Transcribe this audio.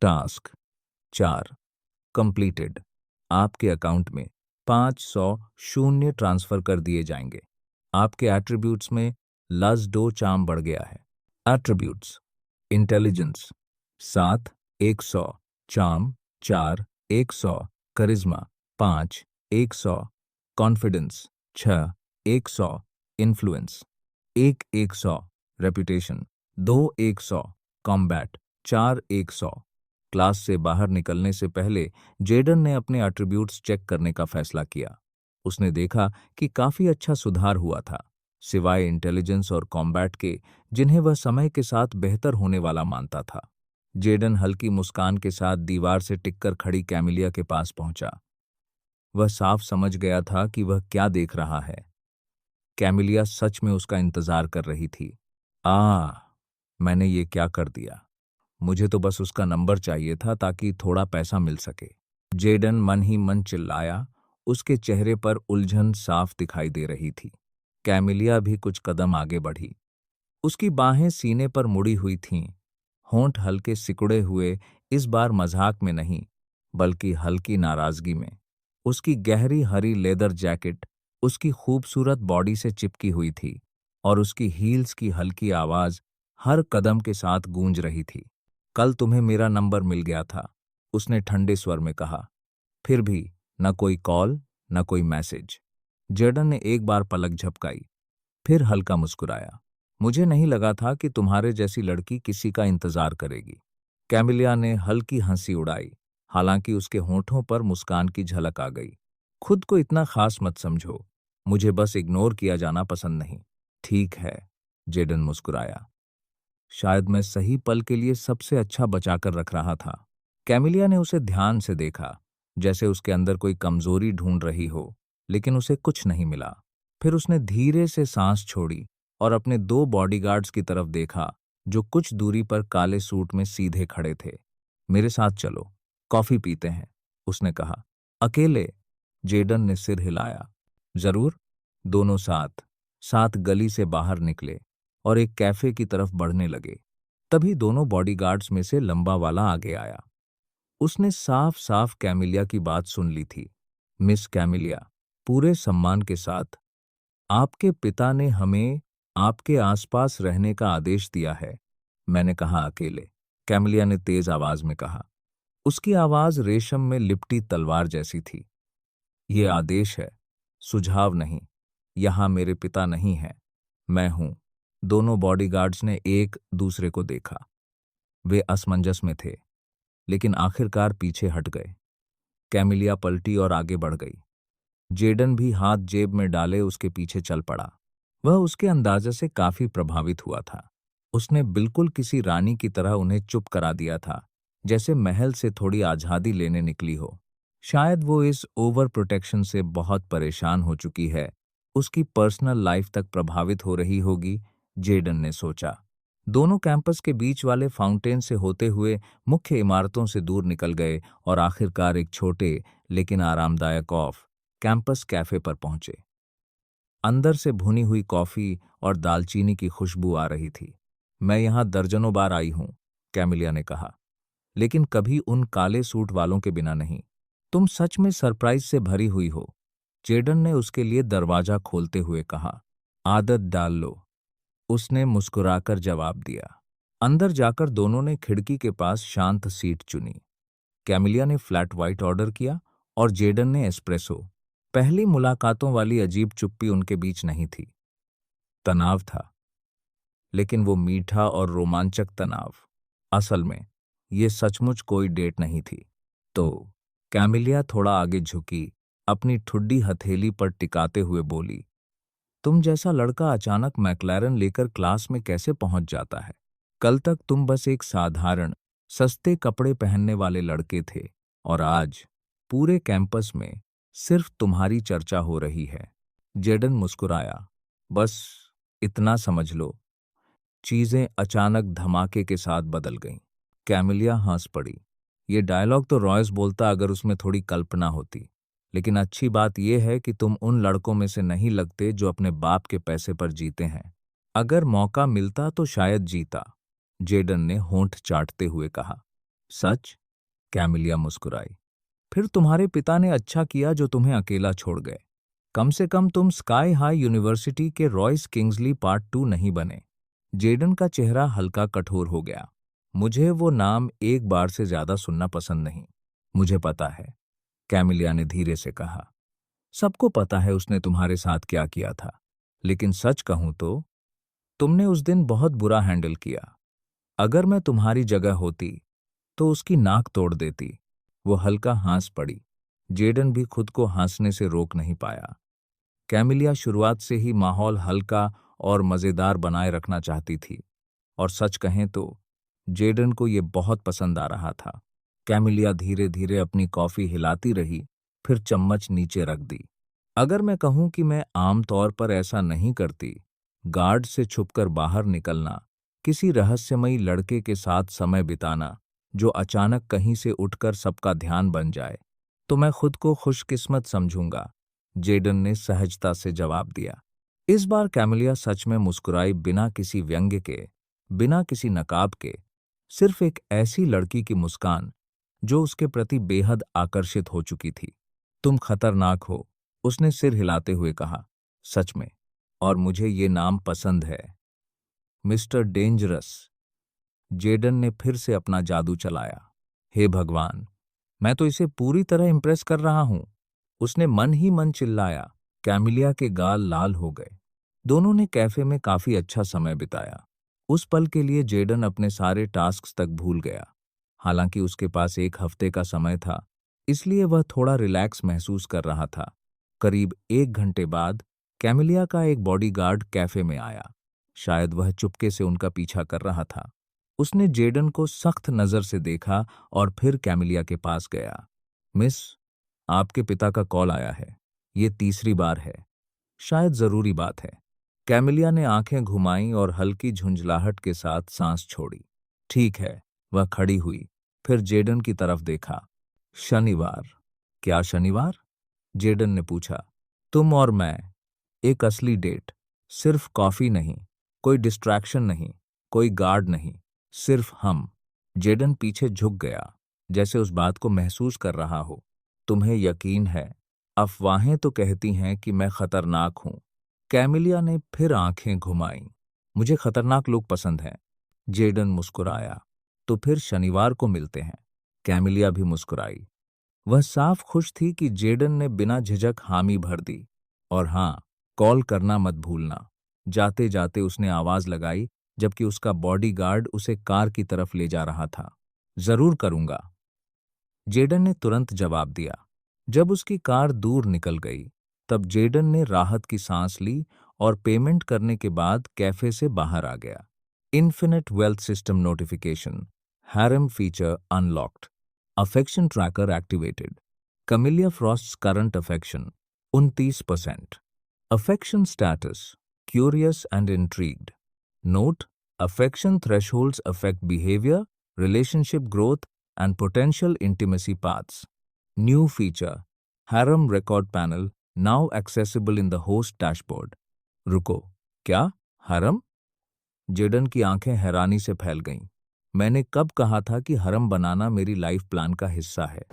Task 4 completed. आपके account में 500 शून्य ट्रांसफर कर दिए जाएंगे। आपके एट्रीब्यूट्स में लज़-डो चार्म बढ़ गया है। एट्रीब्यूट्स: इंटेलिजेंस 7 100, चार्म 4 100, करिश्मा 5 100, confidence 6 100, influence 1 100, reputation 2 100, combat 4 100। Class से बाहर निकलने से पहले जेडन ने अपने एट्रीब्यूट्स चेक करने का फैसला किया। उसने देखा कि काफी अच्छा सुधार हुआ था, सिवाय इंटेलिजेंस और कॉम्बैट के, जिन्हें वह समय के साथ बेहतर होने वाला मानता था। जेडन हल्की मुस्कान के साथ दीवार से टिककर खड़ी कैमिलिया के पास पहुंचा। वह साफ समझ गया था कि वह क्या देख रहा है। कैमिलिया सच में उसका इंतजार कर रही थी। मैंने ये क्या कर दिया? मुझे तो बस उसका नंबर चाहिए था ताकि थोड़ा पैसा मिल सके। जेडन मन ही मन चिल्लाया। उसके चेहरे पर उलझन साफ दिखाई दे रही थी। कैमिलिया भी कुछ कदम आगे बढ़ी। उसकी बाहें सीने पर मुड़ी हुई थीं, होंठ हल्के सिकुड़े हुए, इस बार मजाक में नहीं बल्कि हल्की नाराजगी में। उसकी गहरी हरी लेदर जैकेट उसकी खूबसूरत बॉडी से चिपकी हुई थी और उसकी हील्स की हल्की आवाज हर कदम के साथ गूंज रही थी। कल तुम्हें मेरा नंबर मिल गया था, उसने ठंडे स्वर में कहा। फिर भी न कोई कॉल, न कोई मैसेज। जेडन ने एक बार पलक झपकाई, फिर हल्का मुस्कुराया। मुझे नहीं लगा था कि तुम्हारे जैसी लड़की किसी का इंतजार करेगी। कैमिलिया ने हल्की हंसी उड़ाई, हालांकि उसके होंठों पर मुस्कान की झलक आ गई। खुद को इतना खास मत समझो, मुझे बस इग्नोर किया जाना पसंद नहीं। ठीक है, जेडन मुस्कुराया। शायद मैं सही पल के लिए सबसे अच्छा बचाकर रख रहा था। कैमिलिया ने उसे ध्यान से देखा, जैसे उसके अंदर कोई कमजोरी ढूंढ रही हो, लेकिन उसे कुछ नहीं मिला। फिर उसने धीरे से सांस छोड़ी और अपने 2 बॉडीगार्ड्स की तरफ देखा, जो कुछ दूरी पर काले सूट में सीधे खड़े थे। मेरे साथ चलो, कॉफी पीते हैं, उसने कहा। अकेले? जेडन ने सिर हिलाया। जरूर। दोनों साथ साथ गली से बाहर निकले और एक कैफे की तरफ बढ़ने लगे। तभी दोनों बॉडीगार्ड्स में से लंबा वाला आगे आया। उसने साफ साफ कैमिलिया की बात सुन ली थी। मिस कैमिलिया, पूरे सम्मान के साथ, आपके पिता ने हमें आपके आसपास रहने का आदेश दिया है। मैंने कहा अकेले, कैमिलिया ने तेज आवाज में कहा। उसकी आवाज रेशम में लिपटी तलवार जैसी थी। ये आदेश है, सुझाव नहीं। यहां मेरे पिता नहीं है, मैं हूं। दोनों बॉडीगार्ड्स ने एक दूसरे को देखा। वे असमंजस में थे, लेकिन आखिरकार पीछे हट गए। कैमिलिया पलटी और आगे बढ़ गई। जेडन भी हाथ जेब में डाले उसके पीछे चल पड़ा। वह उसके अंदाजे से काफी प्रभावित हुआ था। उसने बिल्कुल किसी रानी की तरह उन्हें चुप करा दिया था, जैसे महल से थोड़ी आजादी लेने निकली हो। शायद वो इस ओवर प्रोटेक्शन से बहुत परेशान हो चुकी है, उसकी पर्सनल लाइफ तक प्रभावित हो रही होगी, जेडन ने सोचा। दोनों कैंपस के बीच वाले फाउंटेन से होते हुए मुख्य इमारतों से दूर निकल गए और आखिरकार एक छोटे लेकिन आरामदायक ऑफ कैंपस कैफे पर पहुंचे। अंदर से भुनी हुई कॉफी और दालचीनी की खुशबू आ रही थी। मैं यहां दर्जनों बार आई हूं, कैमिलिया ने कहा, लेकिन कभी उन काले सूट वालों के बिना नहीं। तुम सच में सरप्राइज से भरी हुई हो, जेडन ने उसके लिए दरवाजा खोलते हुए कहा। आदत डाल लो, उसने मुस्कुराकर जवाब दिया। अंदर जाकर दोनों ने खिड़की के पास शांत सीट चुनी। कैमिलिया ने फ्लैट व्हाइट ऑर्डर किया और जेडन ने एस्प्रेसो। पहली मुलाकातों वाली अजीब चुप्पी उनके बीच नहीं थी। तनाव था, लेकिन वो मीठा और रोमांचक तनाव। असल में ये सचमुच कोई डेट नहीं थी। तो कैमिलिया थोड़ा आगे झुकी, अपनी ठुड्डी हथेली पर टिकाते हुए बोली, तुम जैसा लड़का अचानक मैक्लैरन लेकर क्लास में कैसे पहुंच जाता है? कल तक तुम बस एक साधारण सस्ते कपड़े पहनने वाले लड़के थे और आज पूरे कैंपस में सिर्फ तुम्हारी चर्चा हो रही है। जेडन मुस्कुराया। बस इतना समझ लो। चीजें अचानक धमाके के साथ बदल गईं। कैमिलिया हंस पड़ी। ये डायलॉग तो रॉयस बोलता अगर उसमें थोड़ी कल्पना होती, लेकिन अच्छी बात यह है कि तुम उन लड़कों में से नहीं लगते जो अपने बाप के पैसे पर जीते हैं। अगर मौका मिलता तो शायद जीता, जेडन ने होंठ चाटते हुए कहा। सच? कैमिलिया मुस्कुराई। फिर तुम्हारे पिता ने अच्छा किया जो तुम्हें अकेला छोड़ गए। कम से कम तुम स्काई हाई यूनिवर्सिटी के रॉयस किंग्सली पार्ट 2 नहीं बने। जेडन का चेहरा हल्का कठोर हो गया। मुझे वो नाम एक बार से ज्यादा सुनना पसंद नहीं। मुझे पता है, कैमिलिया ने धीरे से कहा। सबको पता है उसने तुम्हारे साथ क्या किया था। लेकिन सच कहूं तो तुमने उस दिन बहुत बुरा हैंडल किया। अगर मैं तुम्हारी जगह होती तो उसकी नाक तोड़ देती। वो हल्का हंस पड़ी। जेडन भी खुद को हंसने से रोक नहीं पाया। कैमिलिया शुरुआत से ही माहौल हल्का और मजेदार बनाए रखना चाहती थी, और सच कहें तो जेडन को ये बहुत पसंद आ रहा था। कैमिलिया धीरे धीरे अपनी कॉफी हिलाती रही, फिर चम्मच नीचे रख दी। अगर मैं कहूं कि मैं आम तौर पर ऐसा नहीं करती, गार्ड से छुपकर बाहर निकलना, किसी रहस्यमयी लड़के के साथ समय बिताना जो अचानक कहीं से उठकर सबका ध्यान बन जाए, तो मैं खुद को खुशकिस्मत समझूंगा, जेडन ने सहजता से जवाब दिया। इस बार कैमिलिया सच में मुस्कुराई, बिना किसी व्यंग्य के, बिना किसी नकाब के। सिर्फ एक ऐसी लड़की की मुस्कान जो उसके प्रति बेहद आकर्षित हो चुकी थी। तुम खतरनाक हो, उसने सिर हिलाते हुए कहा। सच में, और मुझे ये नाम पसंद है, मिस्टर डेंजरस। जेडन ने फिर से अपना जादू चलाया। हे भगवान, मैं तो इसे पूरी तरह इम्प्रेस कर रहा हूं, उसने मन ही मन चिल्लाया। कैमिलिया के गाल लाल हो गए। दोनों ने कैफे में काफी अच्छा समय बिताया। उस पल के लिए जेडन अपने सारे टास्क्स तक भूल गया। हालांकि उसके पास एक हफ्ते का समय था, इसलिए वह थोड़ा रिलैक्स महसूस कर रहा था। करीब 1 घंटे बाद कैमिलिया का एक बॉडीगार्ड कैफे में आया। शायद वह चुपके से उनका पीछा कर रहा था। उसने जेडन को सख्त नजर से देखा और फिर कैमिलिया के पास गया। मिस, आपके पिता का कॉल आया है। ये तीसरी बार है। शायद जरूरी बात है। कैमिलिया ने आंखें घुमाईं और हल्की झुंझलाहट के साथ सांस छोड़ी। ठीक है। वह खड़ी हुई, फिर जेडन की तरफ देखा। शनिवार? क्या शनिवार? जेडन ने पूछा। तुम और मैं, एक असली डेट। सिर्फ कॉफी नहीं, कोई डिस्ट्रैक्शन नहीं, कोई गार्ड नहीं, सिर्फ हम। जेडन पीछे झुक गया, जैसे उस बात को महसूस कर रहा हो। तुम्हें यकीन है, अफवाहें तो कहती हैं कि मैं खतरनाक हूं। कैमिलिया ने फिर आंखें घुमाईं। मुझे खतरनाक लोग पसंद हैं। जेडन मुस्कुराया। तो फिर शनिवार को मिलते हैं। कैमिलिया भी मुस्कुराई। वह साफ खुश थी कि जेडन ने बिना झिझक हामी भर दी। और हाँ, कॉल करना मत भूलना। जाते जाते उसने आवाज लगाई, जबकि उसका बॉडीगार्ड उसे कार की तरफ ले जा रहा था। जरूर करूंगा, जेडन ने तुरंत जवाब दिया। जब उसकी कार दूर निकल गई, तब जेडन ने राहत की सांस ली और पेमेंट करने के बाद कैफे से बाहर आ गया। Infinite wealth system notification, harem feature unlocked, affection tracker activated, Camellia Frost's current affection 29%, affection status curious and intrigued. Note: affection thresholds affect behavior, relationship growth, and potential intimacy paths. New feature: Harem Record Panel, now accessible in the host dashboard. रुको, क्या? हरम? Jadon की आंखें हैरानी से फैल गईं। मैंने कब कहा था कि हरम बनाना मेरी लाइफ प्लान का हिस्सा है?